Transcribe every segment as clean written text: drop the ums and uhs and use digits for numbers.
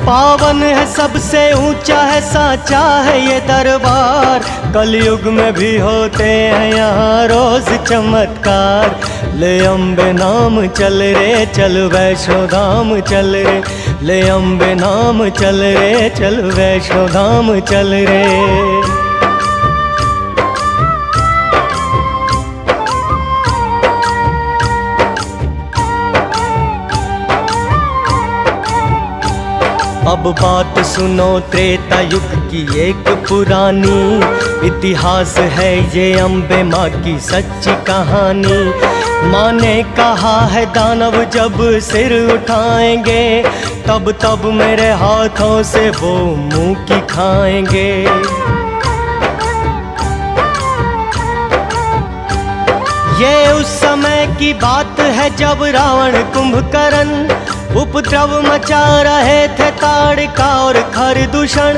पावन है सबसे ऊंचा है साचा है ये दरबार। कलयुग में भी होते हैं यहाँ रोज चमत्कार। ले अम्बे नाम चल रे चल वैष्णो धाम चल रे। ले अम्बे नाम चल रे चल वैष्णो धाम चल रे। अब बात सुनो त्रेता युग की एक पुरानी। इतिहास है ये अम्बे माँ की सच्ची कहानी। माँ ने कहा है दानव जब सिर उठाएंगे तब तब मेरे हाथों से वो मुंह की खाएंगे। ये उस समय की बात है जब रावण कुंभकर्ण उपद्रव मचा रहे थे ताड़का और खरदूषण।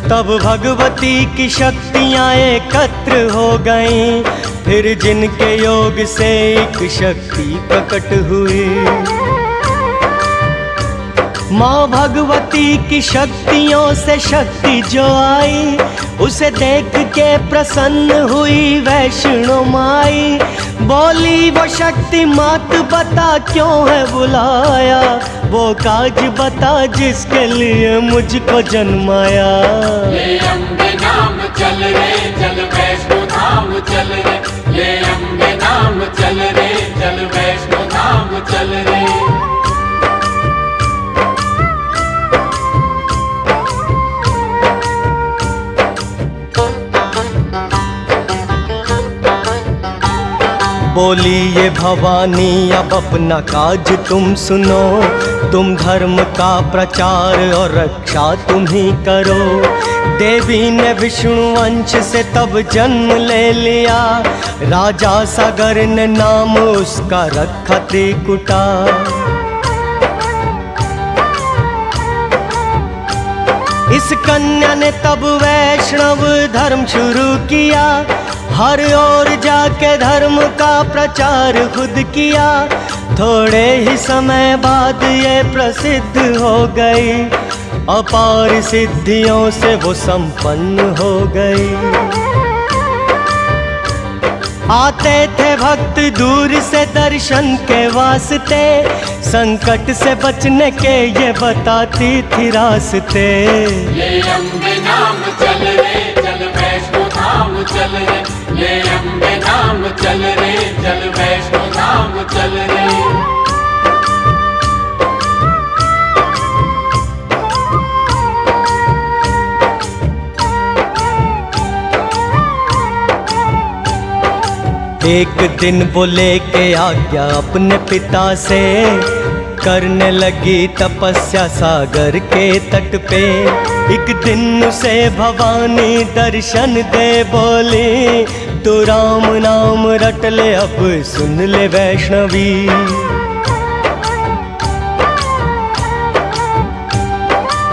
तब भगवती की शक्तियाँ एकत्र हो गईं। फिर जिनके योग से एक शक्ति प्रकट हुई। माँ भगवती की शक्तियों से शक्ति जो आई उसे देख के प्रसन्न हुई वैष्णो माई। बोली वो शक्ति मात बता क्यों है बुलाया। वो काज बता जिसके लिए मुझको जन्माया। ले अम्बे नाम चल रे चल वैष्णो धाम चल रे। ले अम्बे नाम चल रे चल वैष्णो धाम चल रे। बोली ये भवानी अब अपना काज तुम सुनो। तुम धर्म का प्रचार और रक्षा तुम ही करो। देवी ने विष्णु वंश से तब जन्म ले लिया। राजा सागर ने नाम उसका रखा त्रिकुटा। इस कन्या ने तब वैष्णव धर्म शुरू किया। हर ओर जाके धर्म का प्रचार खुद किया। थोड़े ही समय बाद ये प्रसिद्ध हो गई। अपार सिद्धियों से वो संपन्न हो गई। आते थे भक्त दूर से दर्शन के वास्ते। संकट से बचने के ये बताती थी रास्ते। ले अम्बे नाम चल रे चल वैष्णो धाम चल रे। ले अम्बे नाम चल रे चल वैष्णो धाम चल रे। एक दिन वो लेके आ गया अपने पिता से। करने लगी तपस्या सागर के तट पे। एक दिन उसे भवानी दर्शन दे बोली तू राम नाम रट ले अब सुन ले वैष्णवी।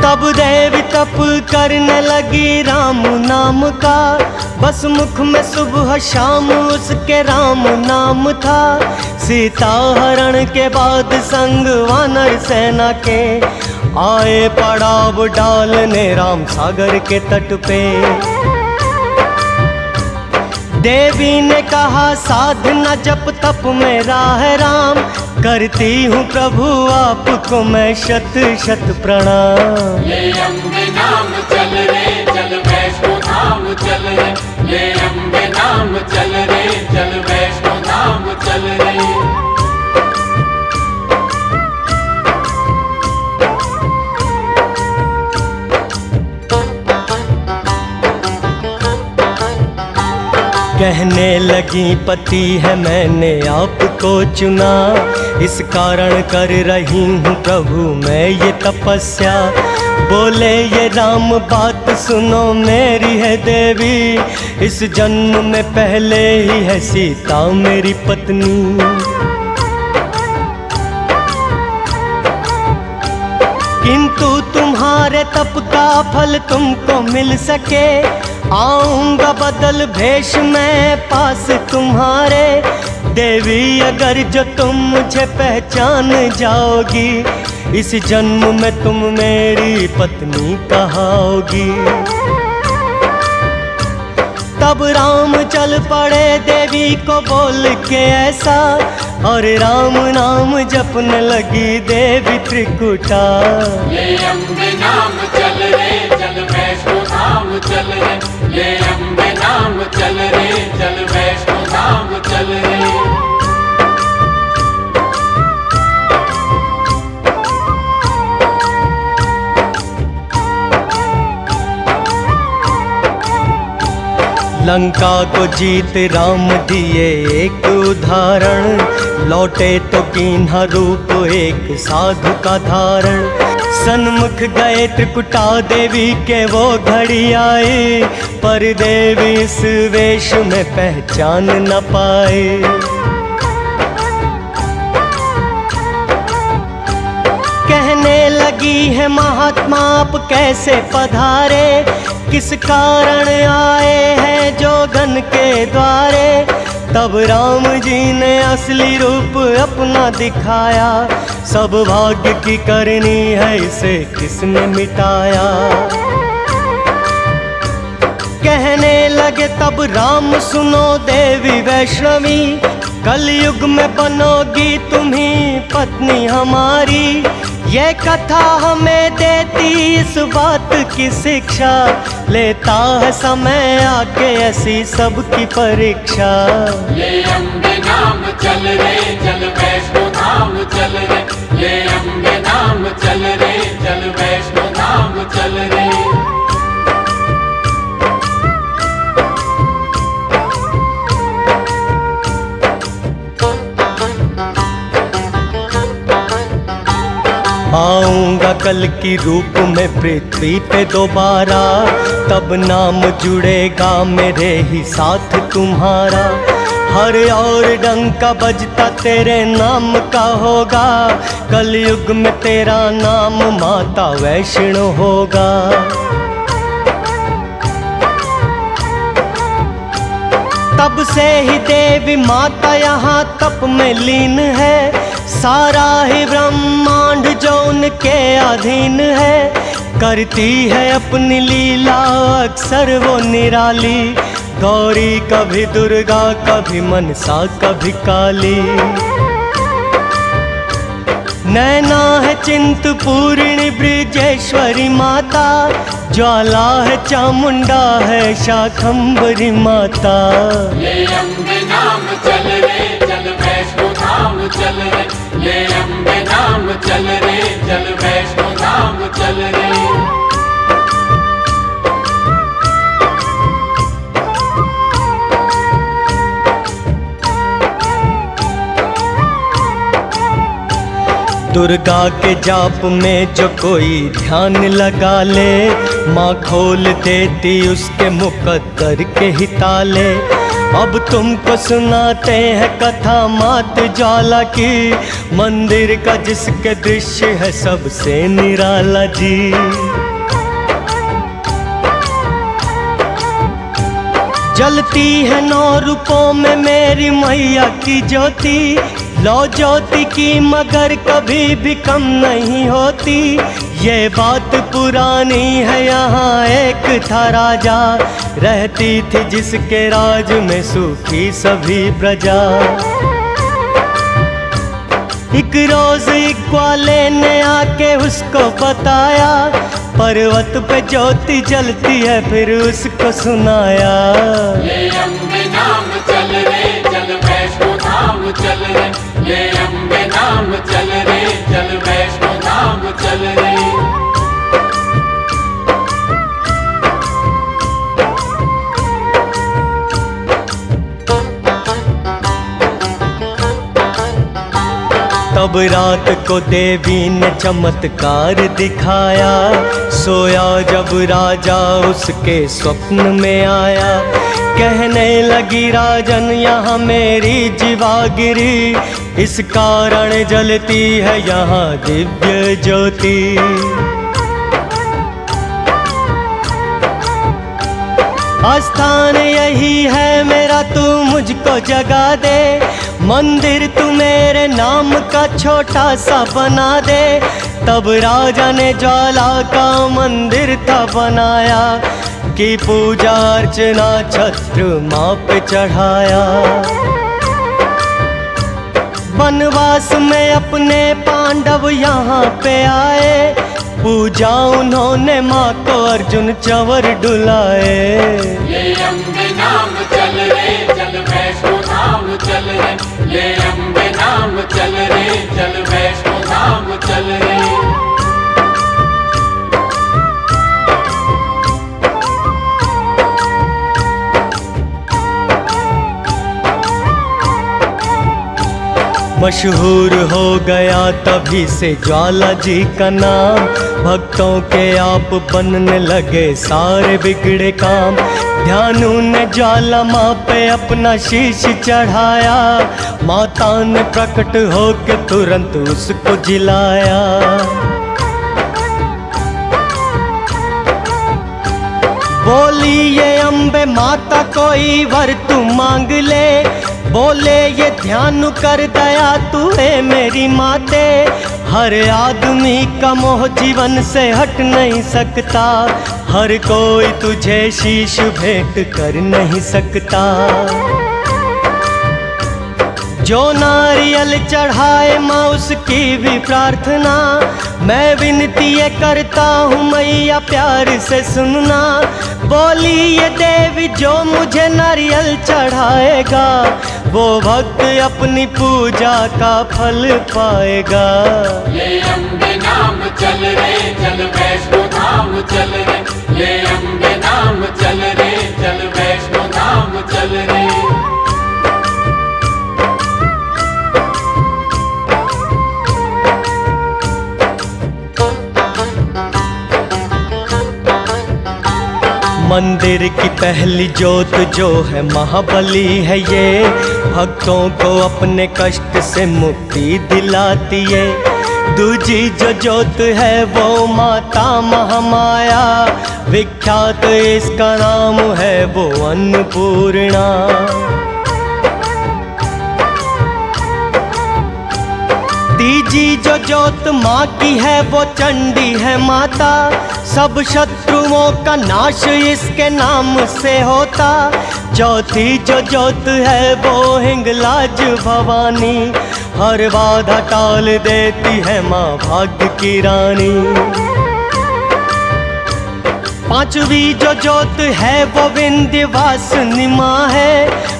तब देवी तप करने लगी राम नाम का। बस मुख में सुबह शाम उसके राम नाम था। सीता हरण के बाद संग वानर सेना के आए पड़ाव डालने राम सागर के तट पे। देवी ने कहा साधना जप तप मेरा है राम। करती हूँ प्रभु आपको मैं शत शत प्रणाम। ले अम्बे नाम चल रे चल वैष्णो धाम चल रे। ले अम्बे नाम चल रे चल वैष्णो धाम चल रे। कहने लगी पति है मैंने आपको चुना। इस कारण कर रही हूँ प्रभु मैं ये तपस्या। बोले ये राम बात सुनो मेरी है देवी। इस जन्म में पहले ही है सीता मेरी पत्नी। किंतु तुम्हारे तप का फल तुमको मिल सके। आऊंगा बदल भेष में पास तुम्हारे। देवी अगर जो तुम मुझे पहचान जाओगी, इस जन्म में तुम मेरी पत्नी कहाओगी। तब राम चल पड़े देवी को बोल के ऐसा, और राम नाम जपने लगी देवी त्रिकुटा। ले अम्बे नाम चल रे चल वैष्णो धाम चल रे, ले अम्बे नाम चल रे चल वैष्णो धाम चल रे। लंका को जीत राम दिए एक उदाहरण, लौटे तो कीन्हा रूप एक साधु का धारण। सन्मुख गए त्रिकुटा देवी के वो घड़ी आई, पर देवी इस वेश में पहचान न पाए। कहने लगी है महात्मा आप कैसे पधारे, किस कारण आए हैं जोगन के द्वारे। तब राम जी ने असली रूप अपना दिखाया, सब भाग्य की करनी है इसे किसने मिटाया। कहने लगे तब राम सुनो देवी वैष्णवी, कलयुग में बनोगी तुम्ही पत्नी हमारी। ये कथा हमें देती इस बात की शिक्षा, लेता है समय आके ऐसी सबकी परीक्षा। ले अम्बे नाम चल रे चल वैष्णो धाम चल रे, ले अम्बे नाम चल रे चल वैष्णो धाम चल रे। आऊंगा कल की रूप में पृथ्वी पे दोबारा, तब नाम जुड़ेगा मेरे ही साथ तुम्हारा। हर और डंका बजता तेरे नाम का होगा, कलयुग में तेरा नाम माता वैष्णो होगा। तब से ही देवी माता यहाँ तप में लीन है, सारा ही ब्रह्मांड जो उनके अधीन है। करती है अपनी लीला अक्सर वो निराली, गौरी कभी दुर्गा कभी मनसा कभी काली। नैना है चिंतपूर्णी ब्रजेश्वरी माता, ज्वाला है चामुंडा है शाकंभरी माता। ले अम्बे नाम चल रे चल वैष्णो धाम चल रे, ले अम्बे नाम चल रे चल वैष्णो धाम चल रे। दुर्गा के जाप में जो कोई ध्यान लगा ले, माँ खोल देती उसके मुकद्दर के ही ताले। अब तुमको सुनाते हैं कथा मात ज्वाला की, मंदिर का जिसके दृश्य है सबसे निराला जी। जलती है 9 रूपों में मेरी मैया की ज्योति, लो ज्योति की मगर कभी भी कम नहीं होती। ये बात पुरानी है यहाँ एक था राजा, रहती थी जिसके राज में सुखी सभी प्रजा। एक रोज एक ग्वाले ने आके उसको बताया, पर्वत पे ज्योति जलती है फिर उसको सुनाया। ले अम्बे नाम चल रे चल वैष्णो धाम चल रे, ले अम्बे नाम चल रे चल वैष्णो धाम चल रे। तब रात को देवी ने चमत्कार दिखाया, सोया जब राजा उसके स्वप्न में आया। कहने लगी राजन यहाँ मेरी जीवागिरी, इस कारण जलती है यहाँ दिव्य ज्योति। स्थान यही है मेरा, तू मुझको जगा दे। मंदिर तू मेरे नाम का छोटा सा बना दे। तब राजा ने ज्वाला का मंदिर था बनाया, कि पूजा अर्चना छत्र माँ पे चढ़ाया। वनवास में अपने पांडव यहाँ पे आए, पूजा उन्होंने माँ को अर्जुन चंवर डुलाए। ले अम्बे नाम चल रे चल वैष्णो धाम चल रे, ले अम्बे नाम चल रे चल वैष्णो धाम चल रे। मशहूर हो गया तभी से ज्वाला जी का नाम, भक्तों के आप बनने लगे सारे बिगड़े काम। ध्यानु ने ज्वाला माँ पे अपना शीश चढ़ाया, माता ने प्रकट होके तुरंत उसको जिलाया। बोली ये अम्बे माता कोई वर तू मांग ले, बोले ये ध्यान कर दया तू है मेरी माते। हर आदमी का मोह जीवन से हट नहीं सकता, हर कोई तुझे शीश भेंट कर नहीं सकता। जो नारियल चढ़ाए माँ उसकी भी प्रार्थना, मैं विनती ये करता हूँ मैया प्यार से सुनना। बोली ये देवी जो मुझे नारियल चढ़ाएगा, वो भक्त अपनी पूजा का फल पाएगा। ले अम्बे नाम चल रे चल वैष्णो धाम चल रे, ले अम्बे नाम चल रे चल वैष्णो धाम चल रे। मंदिर की पहली जोत जो है महाबली है ये, भक्तों को अपने कष्ट से मुक्ति दिलाती है। दूजी जो जोत है वो माता महामाया, विख्यात इसका नाम है वो अन्नपूर्णा। तीजी जो जोत माँ की है वो चंडी है माता, सब शत्रुओं का नाश इसके नाम से होता। चौथी जो जोत है वो हिंगलाज भवानी, हर बाधा टाल देती है माँ भाग्य की रानी। पांचवी जो जोत है वो विंध्यवासिनी माँ है,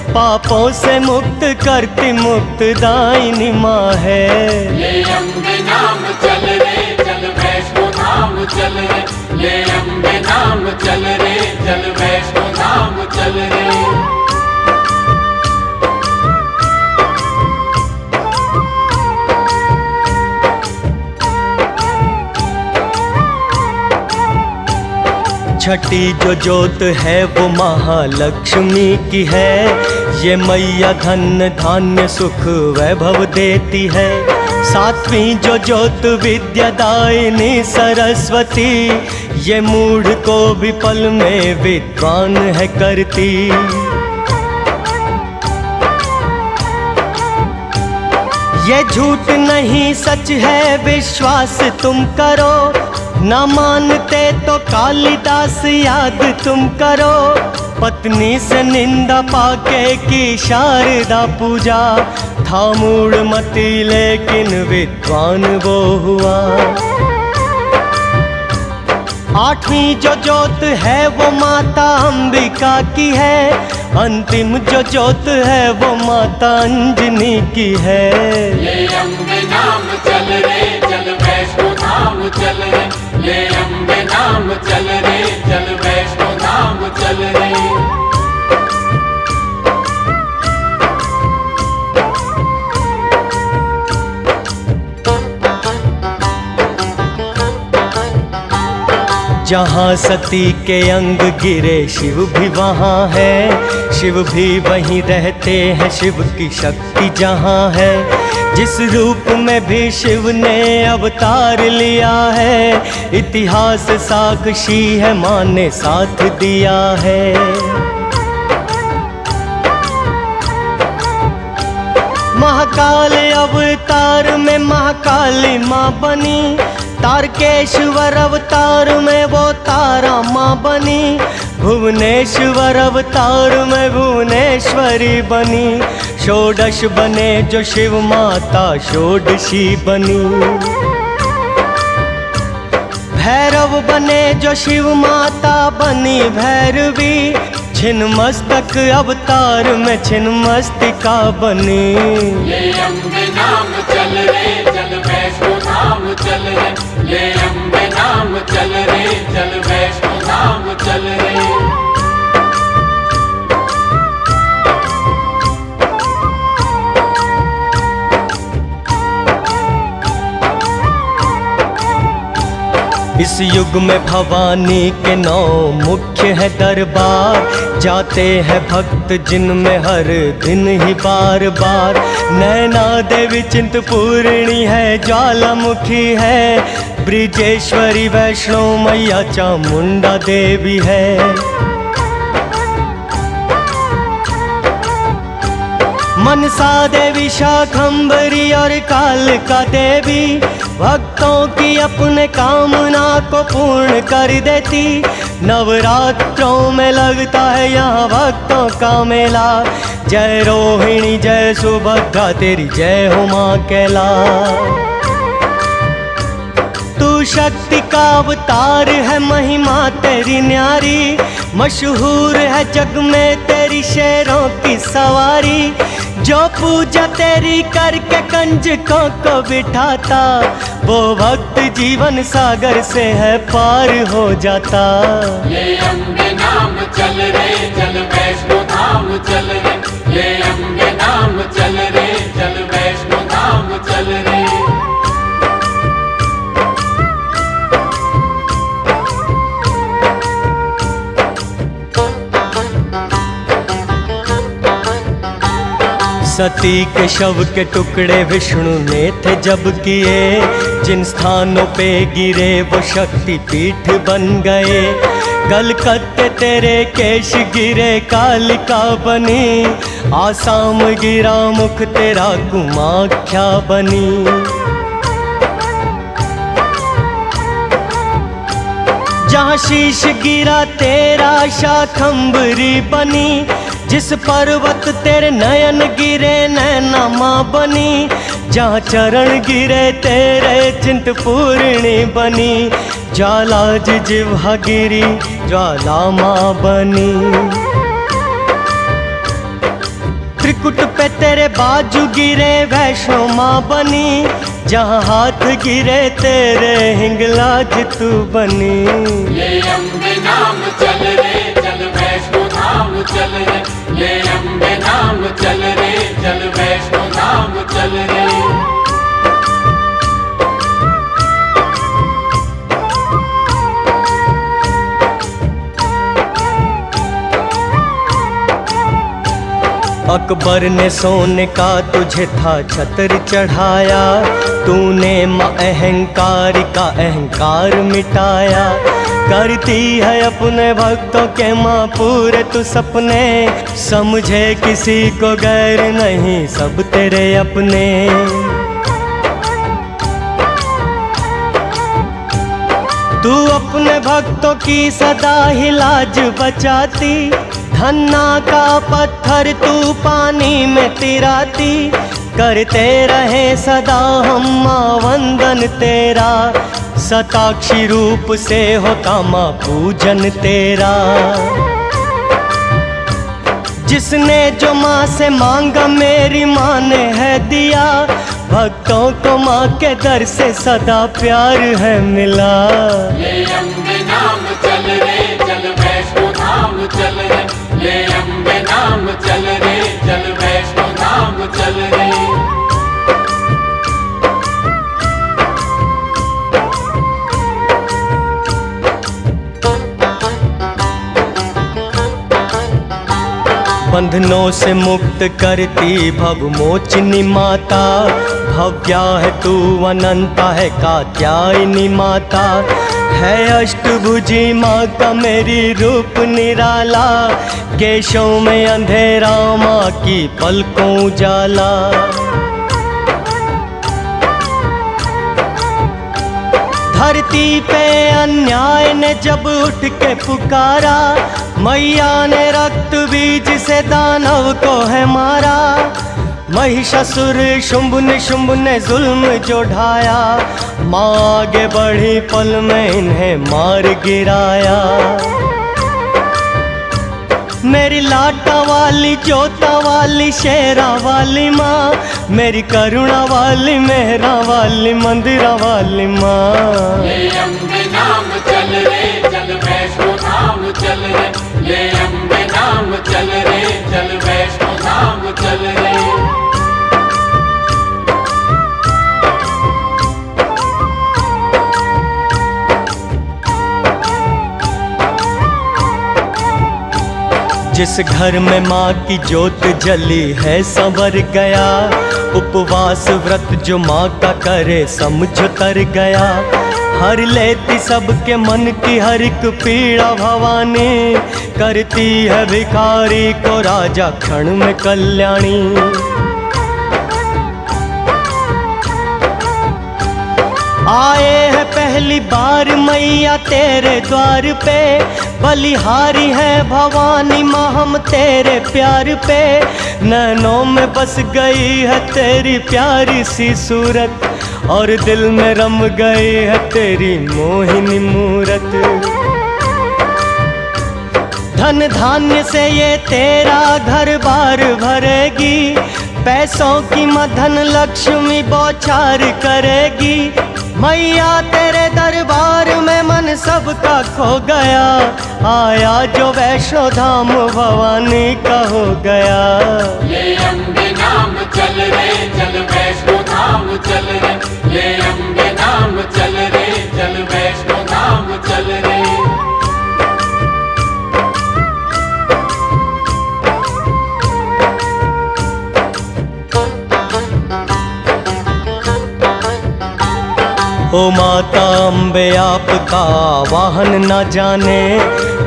पापों से मुक्त करती मुक्तदायिनी माँ है। ले अम्बे नाम चल रे चल वैष्णो धाम चल रे, ले अम्बे नाम चल रे चल वैष्णो धाम चल रे। छठी जो जोत है वो महालक्ष्मी की है, ये मैया धन धान्य सुख वैभव देती है। सातवीं जो जोत विद्यादायिनी सरस्वती, ये मूढ़ को भी पल में विद्वान है करती। ये झूठ नहीं सच है विश्वास तुम करो, न मानते तो कालिदास याद तुम करो। पत्नी से निंदा पाके की शारदा पूजा, था मूढ़ मती लेकिन विद्वान वो हुआ। आठवीं जो जोत है वो माता अंबिका की है, अंतिम जो जोत है वो माता अंजनी की है। ले अम्बे नाम चल रे चल वैष्णो धाम चल रे, ले अम्बे नाम चल रे चल वैष्णो धाम चल रे। जहाँ सती के अंग गिरे शिव भी वहाँ है, शिव भी वहीं रहते हैं, शिव की शक्ति जहाँ है। जिस रूप में भी शिव ने अवतार लिया है, इतिहास साक्षी है माँ ने साथ दिया है। महाकाल अवतार में महाकाली माँ बनी, तारकेश्वर अवतार में वो तारा माँ बनी, भुवनेश्वर अवतार में भुवनेश्वरी बनी, षोडश बने जो शिव माता षोडशी बनी, भैरव बने जो शिव माता बनी भैरवी, छिन्नमस्तक अवतार में छिन्नमस्तिका बनी। ले अम्बे नाम चल रे चल वैष्णो धाम चल रे, ले अम्बे नाम चल रे चल वैष्णो धाम चल रे। इस युग में भवानी के 9 मुख्य है दरबार, जाते हैं भक्त जिनमें हर दिन ही बार बार। नैना देवी चिंतपूर्णी है, ज्वालामुखी है, ब्रिजेश्वरी वैष्णो मैया चामुंडा देवी है। मनसा देवी शाकंभरी और कालिका देवी, भक्तों की अपने कामना को पूर्ण कर देती। नवरात्रों में लगता है यहाँ भक्तों का मेला, जय रोहिणी जय सुभद्रा तेरी जय हो माँ कैला। तू शक्ति का अवतार है, महिमा तेरी न्यारी, मशहूर है जग में तेरी शेरों की सवारी। जो पूजा तेरी करके कंजकों को बिठाता, वो भक्त जीवन सागर से है पार हो जाता। ले अम्बे नाम चल रे चल वैष्णो धाम चल रे, ले अम्बे नाम चल रे चल वैष्णो धाम चल रे। सती के शव के टुकड़े विष्णु ने थे जब किए, जिन स्थानों पे गिरे वो शक्ति पीठ बन गए। कलकत्ते तेरे केश गिरे कालिका बनी, आसाम गिरा मुख तेरा कुमाख्या बनी। जहाँ शीश गिरा तेरा शाकंभरी बनी, जिस पर्वत तेरे नयन गिरे नैना माँ बनी। जहाँ चरण गिरे तेरे चिंतपूर्णी बनी, ज्वाला जिह्वा गिरी ज्वाला माँ बनी। त्रिकुट पे तेरे बाजू गिरे वैष्णो माँ बनी, जहाँ हाथ गिरे तेरे हिंगलाज तू बनी। ले अम्बे नाम चल रे चल वैष्णो धाम चल रे, ले अम्बे नाम चल रे चल वैष्णो धाम चल रे। अकबर ने सोने का तुझे था छत्र चढ़ाया, तूने माँ अहंकार का अहंकार मिटाया। करती है अपने भक्तों के माँ पूरे तू सपने, समझे किसी को गैर नहीं सब तेरे अपने। तू अपने भक्तों की सदा ही लाज बचाती, धन्ना का पत्थर तू पानी में तिराती। करते रहे सदा हम माँ वंदन तेरा, सताक्षी रूप से होता माँ पूजन तेरा। जिसने जो माँ से मांगा मेरी माँ ने है दिया, भक्तों को माँ के दर से सदा प्यार है मिला। ले अम्बे नाम चल रे चल वैष्णो धाम चल रे, ले अम्बे नाम चल रे चल वैष्णो धाम चल रे। बंधनों से मुक्त करती भवमोचनी माता, भव्या है तू अनंता है कात्यायनी माता। है अष्टभुजी माँ का मेरी रूप निराला, केशों में अंधेरा माँ की पलकों उजाला। धरती पे अन्याय ने जब उठ के पुकारा, मैया ने रक्त बीज से दानव को है मारा। महिषासुर शुंभ निशुंभ ने जुल्म जो ढाया, माँ आगे बढ़ी पल में इन्हें मार गिराया। मेरी लाटा वाली जोता वाली शेरा वाली माँ, मेरी करुणा वाली मेहरा वाली मंदिरा वाली माँ। ले अम्बे नाम चल रे चल वैष्णो धाम चल रे, ले अम्बे नाम चल रे चल वैष्णो धाम चल रे। जिस घर में माँ की ज्योत जली है संवर गया, उपवास व्रत जो माँ का करे समझ तर गया। हर लेती सबके मन की हर एक पीड़ा भवानी, करती है भिखारी को राजा क्षण में कल्याणी। आए हैं पहली बार मैया तेरे द्वार पे, बलिहारी है भवानी माँ हम तेरे प्यार पे। नैनों में बस गई है तेरी प्यारी सी सूरत, और दिल में रम गई है तेरी मोहिनी मूरत। धन धान्य से ये तेरा घर बार भरेगी, पैसों की मधन लक्ष्मी बौछार करेगी। मैया तेरे दरबार में मन सबका खो गया, आया जो वैष्णो धाम भवानी का हो गया। ले अम्बे नाम चल रे चल वैष्णो धाम चल रे, ले अम्बे नाम चल रे चल वैष्णो धाम चल रे। ओ माता अम्बे आपका वाहन न जाने,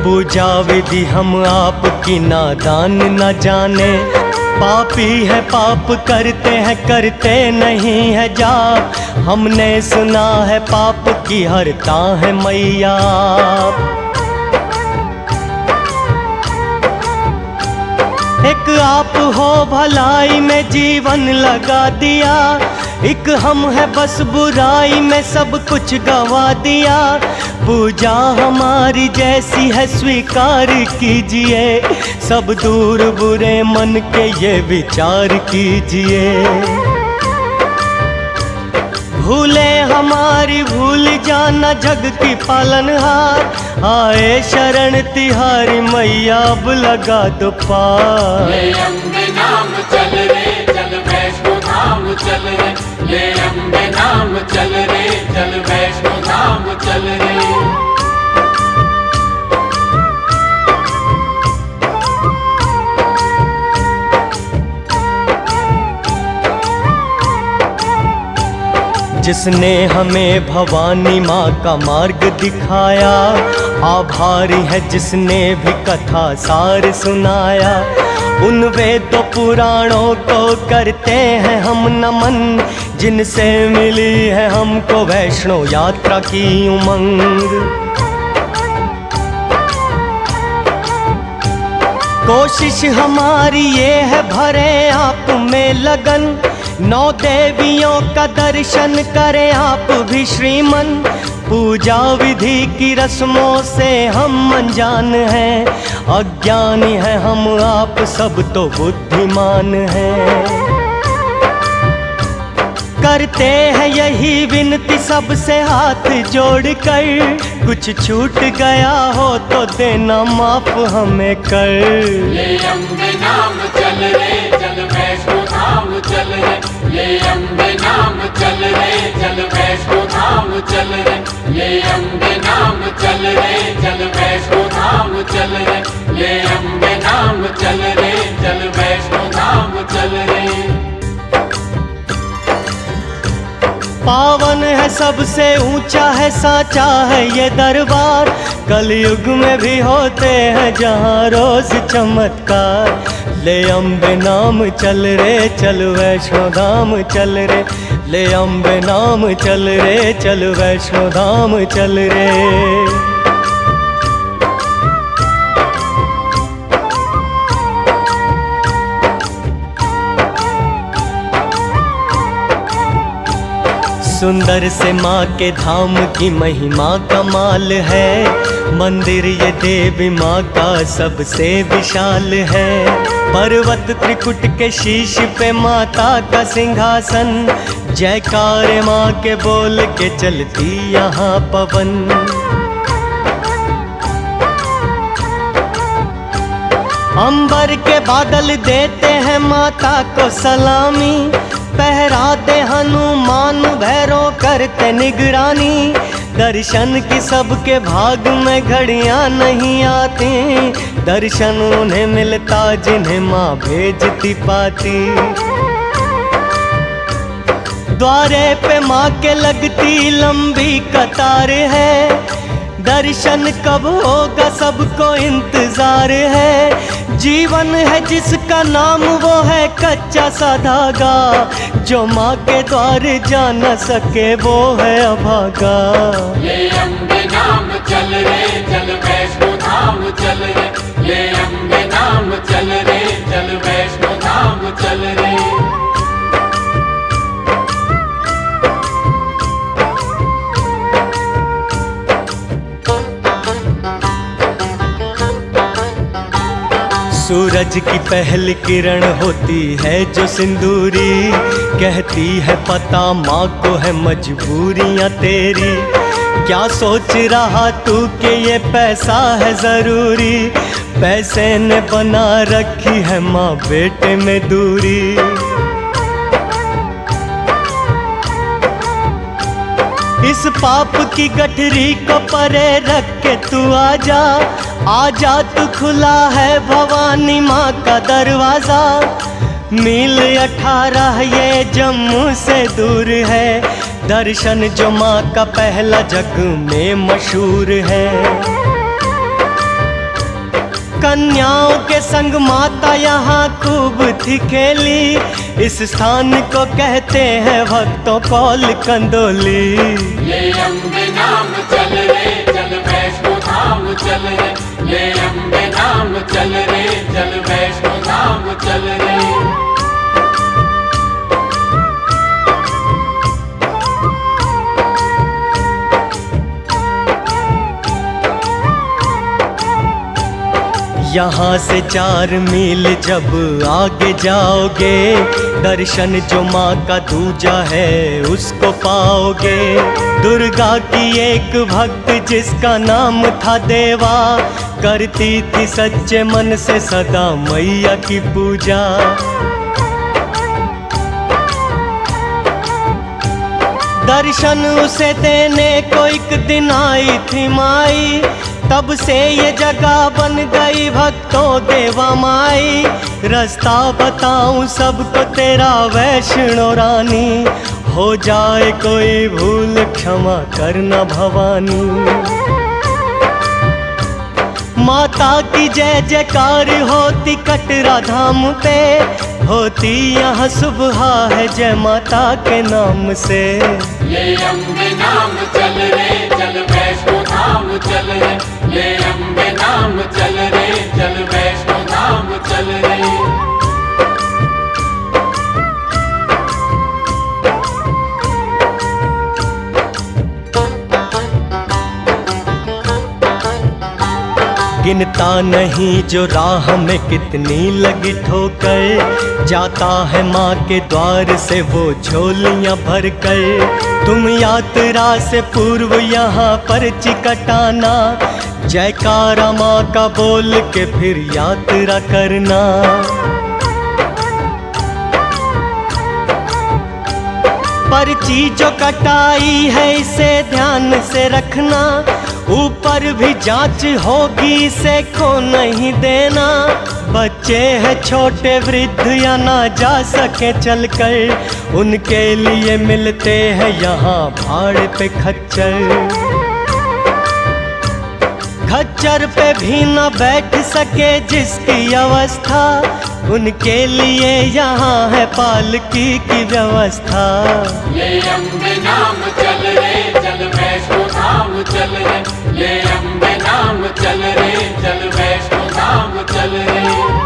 पूजा विधि हम आपकी नादान न जाने। पापी है पाप करते नहीं है जाप, हमने सुना है पाप की हरता है मैया आप। एक आप हो भलाई में जीवन लगा दिया, एक हम है बस बुराई में सब कुछ गवा दिया। पूजा हमारी जैसी है स्वीकार कीजिए, सब दूर बुरे मन के ये विचार कीजिए। भूले हमारी भूल जाना जग की पालनहार, आए शरण तिहारी मैया अब लगा दो पार। ले अम्बे नाम चल रे चल वैष्णो धाम चल रे, ले अम्बे नाम चल रे चल वैष्णो धाम चल रे। जिसने हमें भवानी माँ का मार्ग दिखाया, आभारी है जिसने भी कथा सार सुनाया। उन वेदों पुराणों को करते हैं हम नमन, जिनसे मिली है हमको वैष्णो यात्रा की उमंग। कोशिश हमारी ये है भरे आप में लगन, 9 देवियों का दर्शन करें आप भी श्रीमन। पूजा विधि की रस्मों से हम अनजान हैं, अज्ञानी है हम आप सब तो बुद्धिमान हैं। करते हैं यही विनती सबसे हाथ जोड़कर, कुछ छूट गया हो तो देना माफ हमें कर। ले अम्बे नाम चल रे चल वैष्णो धाम चल रे, ले अम्बे नाम चल रे चल वैष्णो धाम चल रे, ले अम्बे नाम चल रे चल वैष्णो धाम चल रे, ले अम्बे नाम चल रे चल वैष्णो धाम चल रे। पावन है सबसे ऊंचा है साचा है ये दरबार, कलयुग में भी होते हैं जहाँ रोज चमत्कार। ले अम्बे नाम चल रे चल वैष्णो धाम चल रे, ले अम्बे नाम चल रे, चल वैष्णो धाम चल रे। सुंदर से माँ के धाम की महिमा कमाल है। मंदिर ये देवी माँ का सबसे विशाल है। पर्वत त्रिकुट के शीश पे माता का सिंहासन, जयकार माँ के बोल के चलती यहाँ पवन। अंबर के बादल देते हैं माता को सलामी, पहराते हनुमान भैरव करते निगरानी। दर्शन की सबके भाग में घड़ियां नहीं आती, दर्शन उन्हें मिलता जिन्हें माँ भेजती पाती। द्वारे पे माँ के लगती लंबी कतार है, दर्शन कब होगा सबको इंतजार है। जीवन है जिसका नाम वो है कच्चा सा धागा, जो माँ के द्वार जा न सके वो है अभागा। ले अम्बे नाम चल रे, चल वैष्णो धाम चल रे। ले अम्बे नाम चल रे, चल वैष्णो धाम चल रे। सूरज की पहली किरण होती है जो सिंदूरी, कहती है पता माँ को है मजबूरियाँ तेरी। क्या सोच रहा तू कि ये पैसा है ज़रूरी, पैसे ने बना रखी है माँ बेटे में दूरी। इस पाप की गठरी को परे रख के तू आजा, आजा तू खुला है भवानी माँ का दरवाजा। मील 18 ये जम्मू से दूर है, दर्शन जो माँ का पहला जग में मशहूर है। कन्याओं के संग माता यहाँ खूब थी खेली, इस स्थान को कहते हैं भक्तों कौल कंदोली। ले अम्बे नाम चल रे, चल वैष्णो धाम चल रे। ले अम्बे नाम चल रे, चल वैष्णो धाम चल रे। यहाँ से 4 मील जब आगे जाओगे, दर्शन जो माँ का दूजा है उसको पाओगे। दुर्गा की एक भक्त जिसका नाम था देवा, करती थी सच्चे मन से सदा मैया की पूजा। दर्शन उसे देने को एक दिन आई थी माई, तब से ये जगह बन गई भक्तों देवा माई। रास्ता बताऊं सबको तेरा वैष्णो रानी, हो जाए कोई भूल क्षमा करना भवानी। माता की जय जयकार होती कटरा धाम पे, होती यहाँ सुबह है जय माता के नाम से। ले अम्बे नाम चल रे, चल वैष्णो धाम चल रे। ले अम्बे नाम चल रे, चल वैष्णो धाम चल रे। गिनता नहीं जो राह में कितनी लगी ठोकर, जाता है माँ के द्वार से वो झोलियाँ भर कर। तुम यात्रा से पूर्व यहाँ पर्ची कटाना, जयकारा माँ का बोल के फिर यात्रा करना। पर्ची जो कटाई है इसे ध्यान से रखना, ऊपर भी जांच होगी इसे खो नहीं देना। बच्चे हैं छोटे वृद्ध या ना जा सके चलकर, उनके लिए मिलते हैं यहाँ भाड़े पे खच्चर। खच्चर पे भी न बैठ सके जिसकी अवस्था, उनके लिए यहाँ है पालकी की व्यवस्था। ले अम्बे नाम चल रे चल वैष्णो धाम चल रे, ले अम्बे नाम चल रे चल वैष्णो धाम चल रे।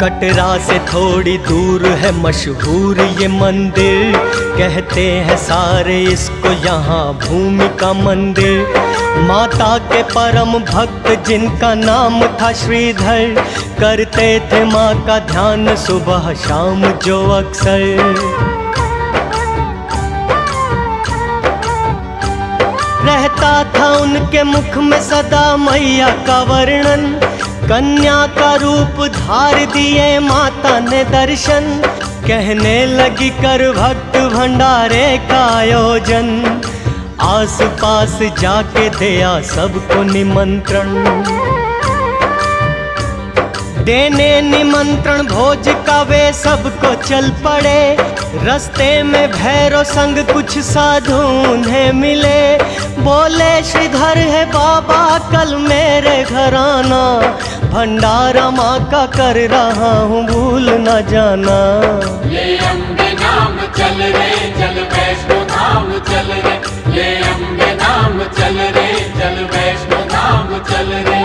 कटरा से थोड़ी दूर है मशहूर ये मंदिर, कहते हैं सारे इसको यहाँ भूमिका मंदिर। माता के परम भक्त जिनका नाम था श्रीधर, करते थे माँ का ध्यान सुबह शाम जो अक्सर। रहता था उनके मुख में सदा मैया का वर्णन, कन्या का रूप धार दिए माता ने दर्शन। कहने लगी कर भक्त भंडारे का आयोजन, आस पास जाके दिया सबको निमंत्रण। देने निमंत्रण भोज का वे सबको चल पड़े, रास्ते में भैरव संग कुछ साधु उन्हें मिले। बोले श्रीधर है बाबा कल मेरे घर आना, भंडारा माँ का कर रहा हूँ भूल न जाना। ले अम्बे नाम चल रे चल वैष्णो धाम चल रे, ले अम्बे नाम चल रे चल वैष्णो धाम चल रे।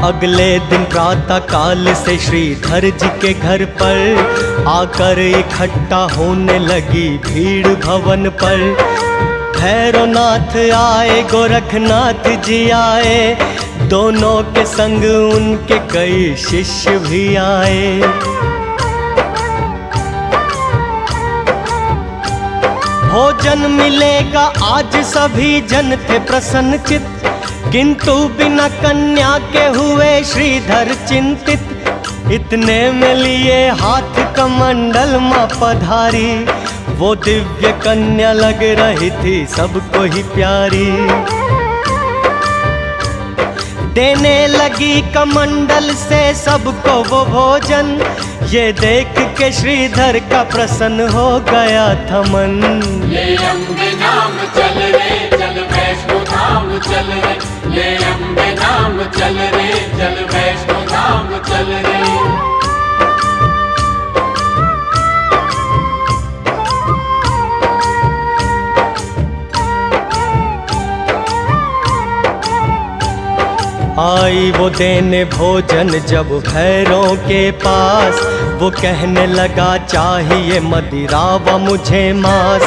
अगले दिन प्रातः काल से श्रीधर जी के घर पर आकर इकट्ठा होने लगी भीड़ भवन पर। भैरवनाथ आए गोरखनाथ जी आए, दोनों के संग उनके कई शिष्य भी आए। भोजन मिलेगा आज सभी जन थे प्रसन्नचित्त, किंतु बिना कन्या के हुए श्रीधर चिंतित। इतने में लिए हाथ कमंडल माँ पधारी, वो दिव्य कन्या लग रही थी सबको ही प्यारी। देने लगी कमंडल से सबको वो भोजन, ये देख के श्रीधर का प्रसन्न हो गया था मन। ले अम्बे नाम चल रे चल वैष्णो धाम चल रे, ले अम्बे नाम चल रे चल वैष्णो धाम चल रे। आई वो देने भोजन जब भैरों के पास, वो कहने लगा चाहिए मदिरा व मुझे मांस।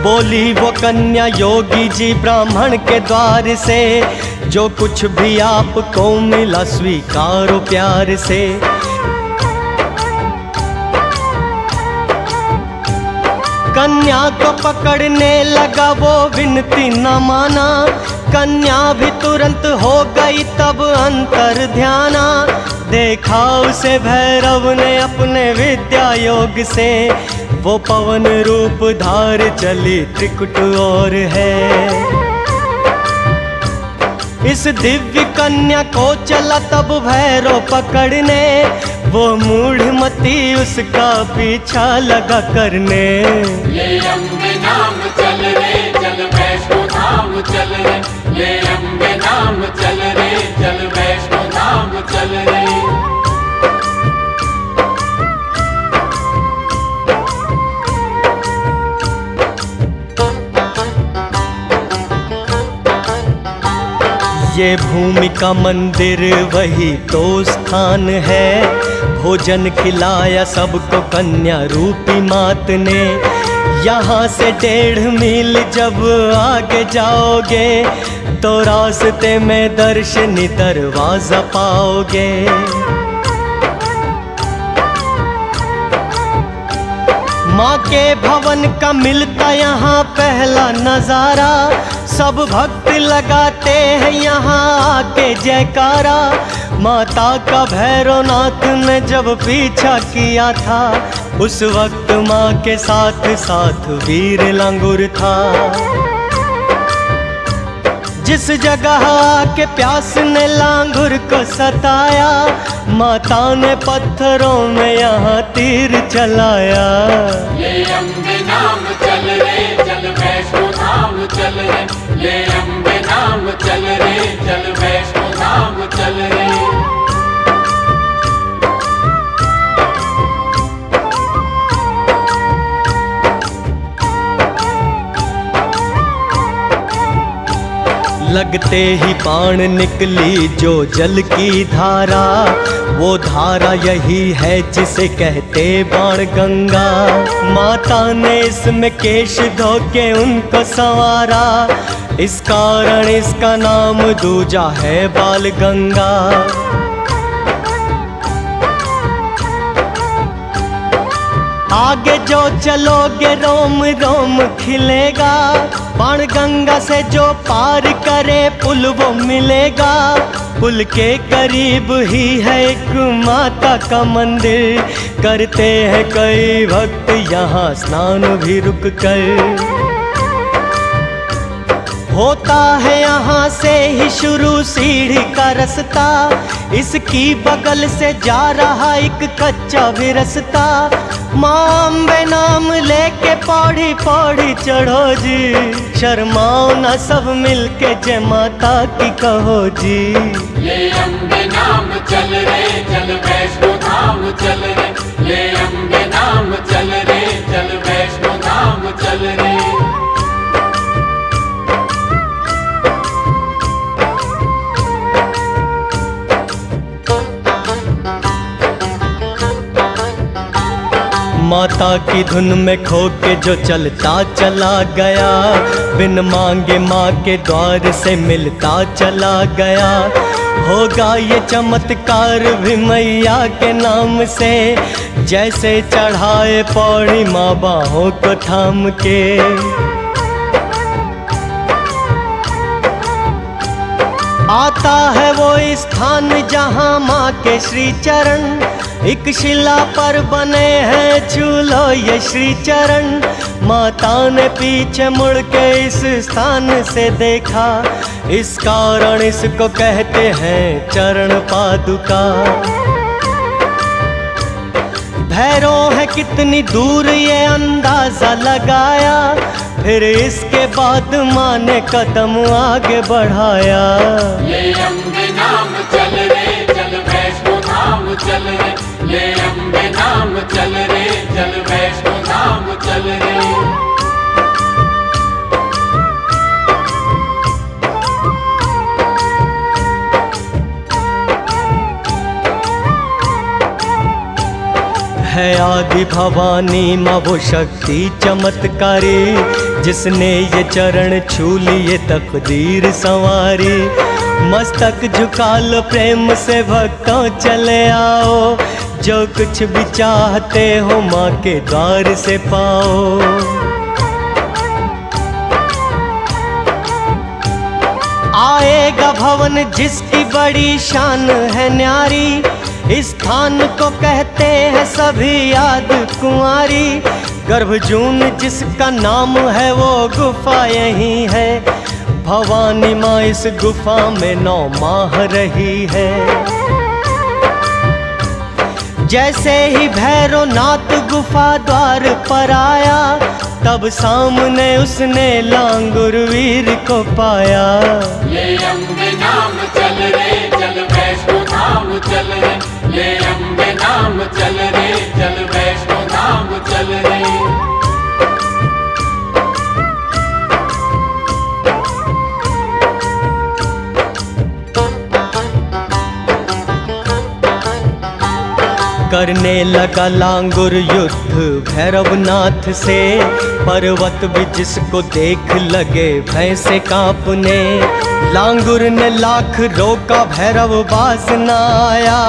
बोली वो कन्या योगी जी ब्राह्मण के द्वार से, जो कुछ भी आपको मिला स्वीकारो प्यार से। कन्या को पकड़ने लगा वो विनती न माना, कन्या भी तुरंत हो गई तब अंतर ध्याना। देखा उसे भैरव ने अपने विद्या योग से, वो पवन रूप धार चली त्रिकुट और है। इस दिव्य कन्या को चला तब भैरव पकड़ने, वो मूढ़मती उसका पीछा लगा करने। ले अम्बे नाम चल रे चल वैष्णो धाम चल रे, ले अम्बे नाम चल रे चल वैष्णो धाम चल रे। ये भूमि का मंदिर वही तो स्थान है, भोजन खिलाया सबको कन्या रूपी मात ने। यहाँ से 1.5 मील जब आगे जाओगे, तो रास्ते में दर्शनी दरवाजा पाओगे। माँ के भवन का मिलता यहाँ पहला नजारा, सब भक्त लगाते हैं यहाँ आके जयकारा। माता का भैरवनाथ ने जब पीछा किया था, उस वक्त माँ के साथ साथ वीर लंगुर था। जिस जगह आके प्यास ने लांगुर को सताया, माता ने पत्थरों में यहाँ तीर चलाया। ले अम्बे नाम चल रे चल वैष्णो धाम चल रे, ले अम्बे नाम चल रे चल वैष्णो धाम चल रे। लगते ही बाण निकली जो जल की धारा, वो धारा यही है जिसे कहते बाण गंगा। माता ने इसमें केश धो के उनको संवारा, इस कारण इसका नाम दूजा है बाल गंगा। आगे जो चलोगे रोम रोम खिलेगा, बाण गंगा से जो पार करे पुल वो मिलेगा। पुल के करीब ही है एक माता का मंदिर, करते हैं कई भक्त यहाँ स्नान भी रुक कर। होता है यहाँ से ही शुरू सीढ़ी का रास्ता, इसकी बगल से जा रहा एक कच्चा भी रास्ता। माँ अम्बे नाम लेके पौड़ी पौड़ी चढ़ो जी, शर्माओ ना सब मिलके जय माता की कहो जी। ले अम्बे नाम चल रे चल वैष्णो धाम चल रे, ले अम्बे नाम चल रे चल वैष्णो धाम चल रे। माता की धुन में खो के जो चलता चला गया, बिन मांगे माँ के द्वार से मिलता चला गया। होगा ये चमत्कार भी मैया के नाम से, जैसे चढ़ाए पौड़ी माँ बाहों को थाम के। आता है वो स्थान जहाँ माँ के श्री चरण, एक शिला पर बने हैं छू लो ये श्री चरण। माता ने पीछे मुड़ के इस स्थान से देखा, इस कारण इसको कहते हैं चरण पादुका। भैरव है कितनी दूर ये अंदाजा लगाया, फिर इसके बाद माँ ने कदम आगे बढ़ाया। ले अम्बे नाम चल रे चल वैष्णो धाम चल रे, ले अम्बे नाम चल रे चल वैष्णो धाम चल रे। है आदि भवानी माँ वो शक्ति चमत्कारी, जिसने ये चरण छू लिए तकदीर संवारी। मस्तक झुका लो प्रेम से भक्तों चले आओ, जो कुछ भी चाहते हो माँ के द्वार से पाओ। आएगा भवन जिसकी बड़ी शान है न्यारी, इस स्थान को कहते हैं सभी याद कुंवारी। गर्भजून जिसका नाम है वो गुफा यही है, भवानी माँ इस गुफा में 9 माह रही है। जैसे ही भैरवनाथ गुफा द्वार पर आया, तब सामने उसने लांगुर वीर को पाया। ले अम्बे नाम चल रे चल वैष्णो धाम चल रे, ले अम्बे नाम चल रे चल वैष्णो धाम चल रे। करने लगा लांगुर युद्ध भैरवनाथ से, पर्वत भी जिसको देख लगे भय से कांपने। लांगुर ने लाख रोका भैरव बाज न आया,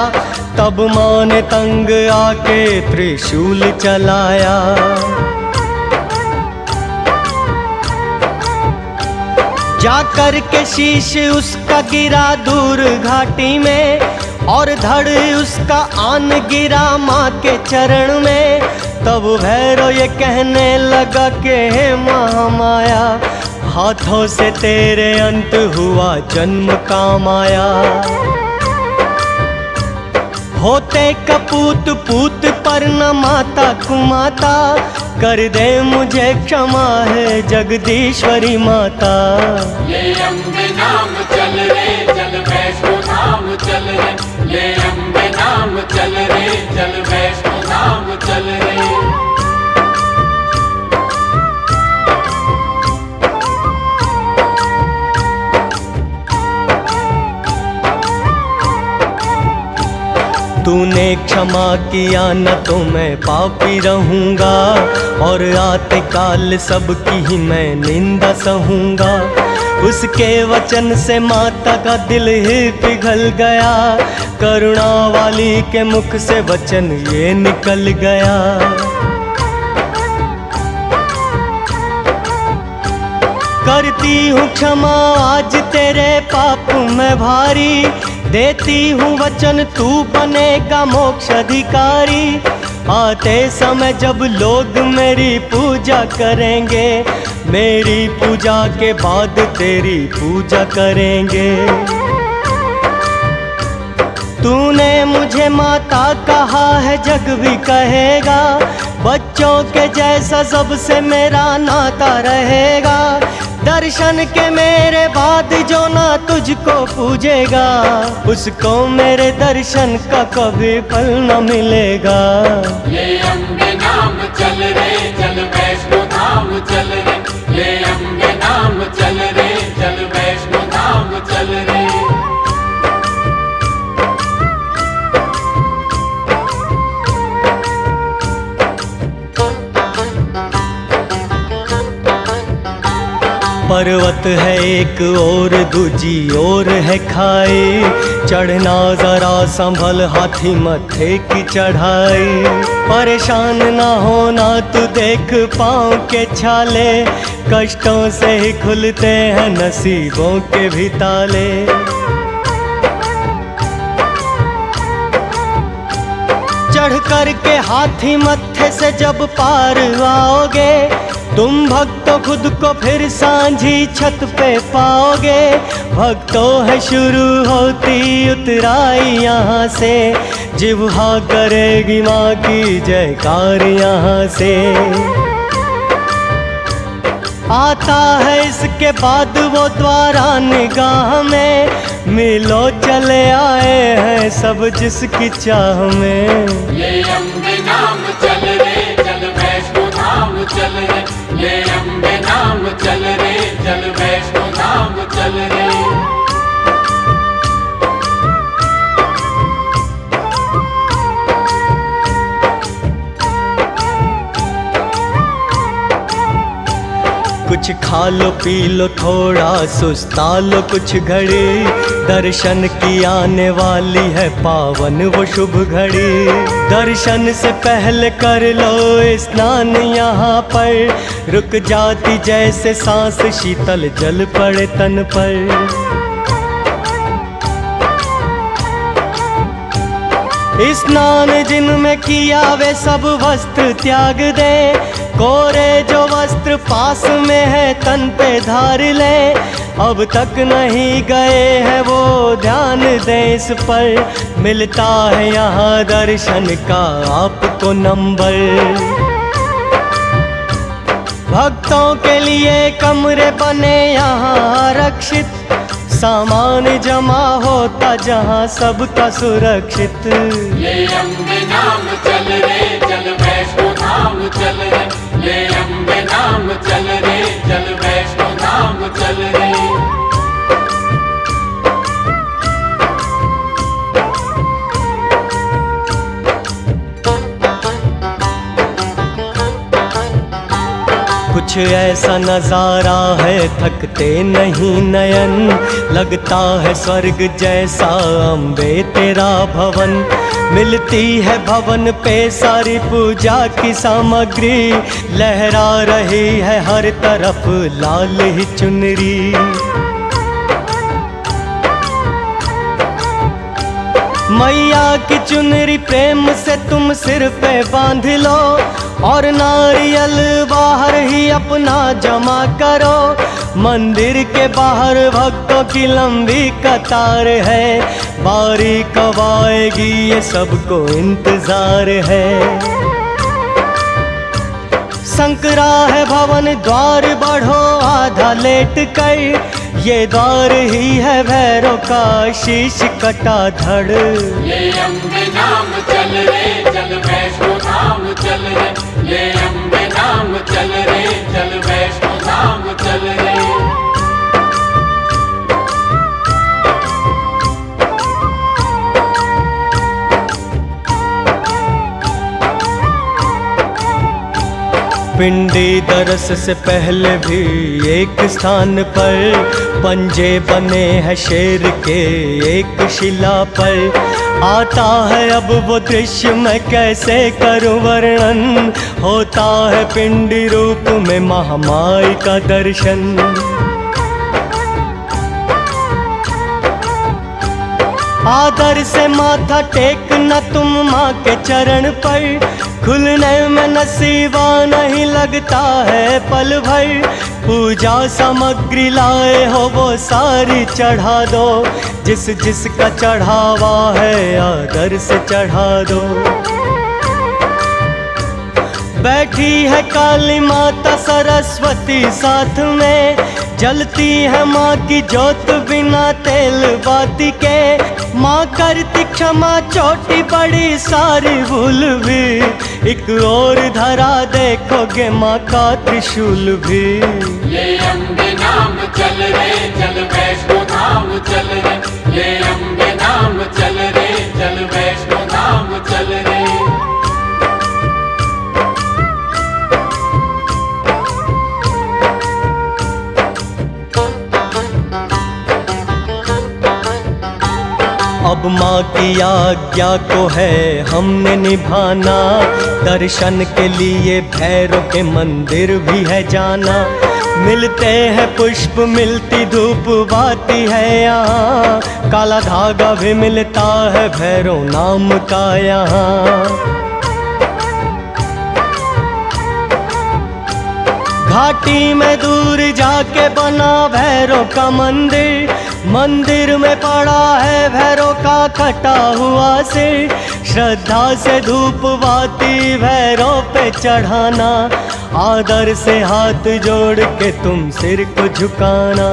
तब माँ ने तंग आके त्रिशूल चलाया। जाकर के शीश उसका गिरा दूर घाटी में, और धड़ उसका आन गिरा माँ के चरण में। तब भैरव ये कहने लगा कि हे महामाया, हाथों से तेरे अंत हुआ जन्म का माया। होते कपूत पूत पर न माता कुमाता, कर दे मुझे क्षमा है जगदीश्वरी माता। ले अम्बे नाम चल रे चल वैष्णो धाम चल रे, ले अम्बे नाम चल रे चल वैष्णो धाम चल रे। तूने क्षमा किया न तो मैं पापी रहूँगा, और आते काल सबकी ही मैं निंदा सहूँगा। उसके वचन से माता का दिल ही पिघल गया, करुणा वाली के मुख से वचन ये निकल गया। करती हूँ क्षमा आज तेरे पाप में भारी, देती हूँ वचन तू बनेगा मोक्ष अधिकारी। आते समय जब लोग मेरी पूजा करेंगे, मेरी पूजा के बाद तेरी पूजा करेंगे। तूने मुझे माता कहा है जग भी कहेगा, बच्चों के जैसा सबसे मेरा नाता रहेगा। दर्शन के मेरे बाद जो ना तुझको पूजेगा, उसको मेरे दर्शन का कभी फल न मिलेगा। ले अम्बे नाम चल रे चल वैष्णो धाम चल रे, ले अम्बे नाम चल रे चल वैष्णो धाम चल रे। पर्वत है एक और दूजी ओर है खाई, चढ़ना जरा संभल हाथी मत्थे की चढ़ाई। परेशान ना होना तू देख पाँव के छाले, कष्टों से ही खुलते हैं नसीबों के भी ताले। चढ़ कर के हाथी मत्थे से जब पार आओगे, तुम भक्तों खुद को फिर सांझी छत पे पाओगे। भक्तों है शुरू होती उतराई यहाँ से, जिह्वा करेगी माँ की जयकार यहाँ से। आता है इसके बाद वो द्वारा निगाह में, मिलो चले आए हैं सब जिसकी चाह में। ले अम्बे नाम चल रे चल वैष्णो धाम चल रे, ले अम्बे नाम चल रे चल वैष्णो धाम चल रे। कुछ खा लो पी लो थोड़ा सुस्ता लो कुछ घड़ी, दर्शन की आने वाली है पावन वो शुभ घड़ी। दर्शन से पहले कर लो स्नान यहाँ पर, रुक जाती जैसे सांस शीतल जल पड़े तन पर। स्नान जिनमें किया वे सब वस्त्र त्याग दे, कोरे जो वस्त्र पास में है तन पे धार ले। अब तक नहीं गए हैं वो ध्यान दें इस पर, मिलता है यहाँ दर्शन का आपको नंबर। भक्तों के लिए कमरे बने यहाँ आरक्षित, सामान जमा होता जहाँ सबका सुरक्षित। ले अम्बे नाम चल रे चल वैष्णो धाम चल रे, ले अम्बे नाम चल रे चल वैष्णो धाम चल रे। कुछ ऐसा नजारा है थकते नहीं नयन, लगता है स्वर्ग जैसा अम्बे तेरा भवन। मिलती है भवन पे सारी पूजा की सामग्री, लहरा रही है हर तरफ लाल ही चुनरी। मैया की चुनरी प्रेम से तुम सिर पे बांध लो, और नारियल बाहर ही अपना जमा करो। मंदिर के बाहर भक्तों की लंबी कतार है, बारी कब आएगी ये सबको इंतजार है। संकरा है भवन द्वार बढ़ो आधा लेट कर, ये द्वार ही है भैरव का शीश कटा धड़। ले अम्बे नाम चल रे चल वैष्णो धाम चल रे, ले अम्बे नाम चल रे चल वैष्णो धाम चल रे। पिंडी दरस से पहले भी एक स्थान पर पंजे बने हैं शेर के एक शिला पर। आता है अब वो दृश्य मैं कैसे करूं वर्णन, होता है पिंडी रूप में महामाई का दर्शन। आदर से माथा टेकना तुम माँ के चरण पर, खुलने में नसीबा नहीं लगता है पल भर। पूजा सामग्री लाए हो वो सारी चढ़ा दो, जिस जिसका चढ़ावा है आदर से चढ़ा दो। बैठी है काली माता सरस्वती साथ में, जलती है माँ की जोत बिना तेल बाती के। माँ करती क्षमा छोटी बड़ी सारी भूल भी, एक और धरा देखोगे माँ का त्रिशूल भी। ले अम्बे नाम चल रे चल वैष्णो धाम चल रे, ले अम्बे नाम चल रे चल वैष्णो धाम चल रे। अब माँ की आज्ञा को है हमने निभाना, दर्शन के लिए भैरव के मंदिर भी है जाना। मिलते हैं पुष्प मिलती धूप बाती है यहाँ, काला धागा भी मिलता है भैरव नाम का यहाँ। घाटी में दूर जाके बना भैरव का मंदिर, मंदिर में पड़ा है भैरव का कटा हुआ सिर। श्रद्धा से धूप बाती भैरव पे चढ़ाना, आदर से हाथ जोड़ के तुम सिर को झुकाना।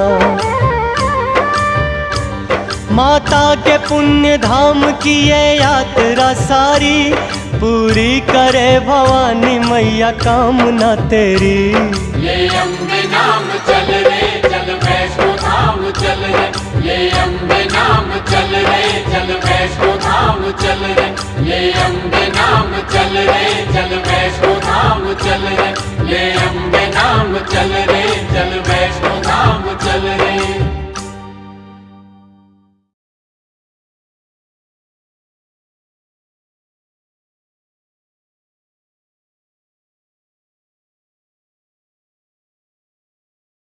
माता के पुण्य धाम की ये यात्रा सारी, पूरी करे भवानी मैया कामना तेरी। ले अम्बे नाम चल रे चल वैष्णो धाम चल रे, ले अम्बे नाम चल रे चल वैष्णो धाम चल रे, ले अम्बे नाम चल रे चल वैष्णो धाम चल रे, ले अम्बे